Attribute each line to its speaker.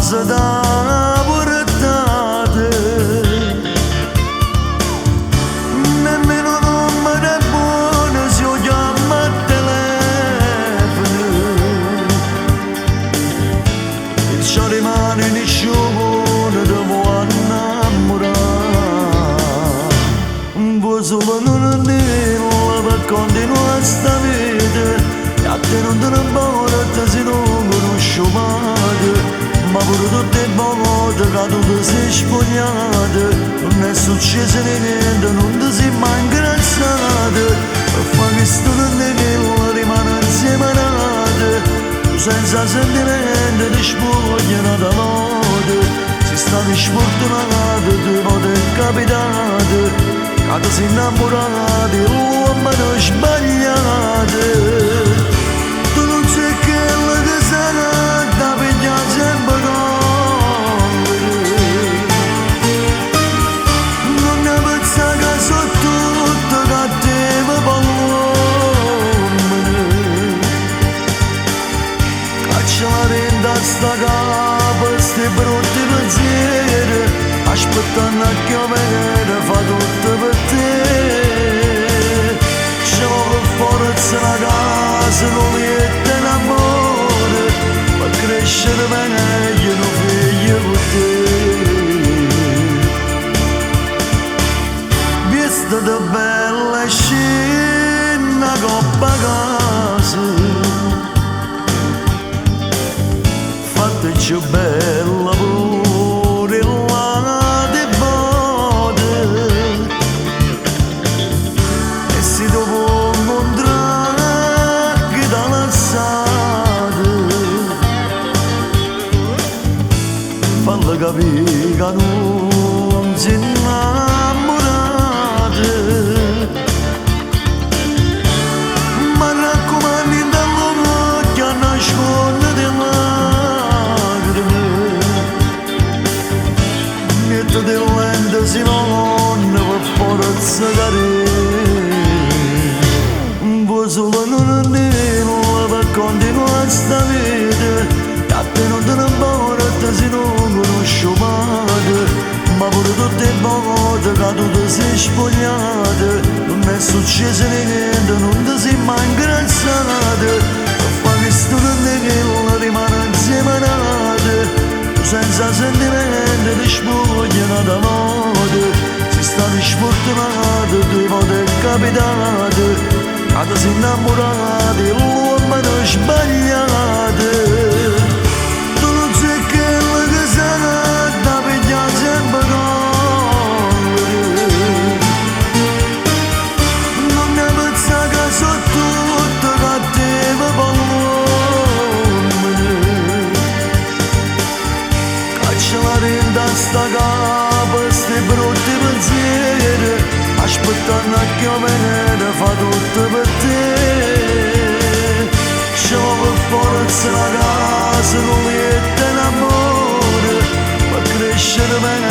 Speaker 1: casa da portate, nemmeno nome è buono se io chiamo a telefono, il ciò rimane in sciopero devo innamorare, un po' solo non dirlo per continuare sta vita. A te non te ne importa se non conosco mai, ma pure tutte le volte che tu ti sei spogliata, non è successo niente, non ti sei mai ingrassata, per fare questo non è che rimane inseminata, tu senza sentimento ti spogliano da notte, se stavi sfortunata ti pote capitare, che ti sei innamorata, l'uomo non sbagliato. Sta capa, sti brutti pensieri, aspettando a chiovere, fa tutto per te. Ci vuole forza una casa, non lieta l'amore, per crescere meglio, non figlio con te. Vista da bella scena, coppa casa, più bella pure la di bode, e se dopo incontrare che da lassate, falla capire che non si innamorate, ma raccomandi dall'uomo che nasconde di lente si non per forza carere, un po' solo non dirlo per continuare sta vita, a te non te ne importa se non conosco mai, ma pure tutte le volte che tu ti sei spogliata, non è successo niente, non ti sei mai ingrassata, per fare questo non è che rimane inseminata, senza sentimento ti spogliano da notte, se stavi sfortunato ti pote capitare, che ti sei innamorata, l'uomo non sbagliato. Tu non sai quello che sarà da pigliare sempre con lui, non ne pensa che sono tutto cattivo pallone, rinda sta capa, sti brutti pensieri, aspettando a chiovere, fa tutto per te. Ci vuole forza la casa, non lieta l'amore, per crescere bene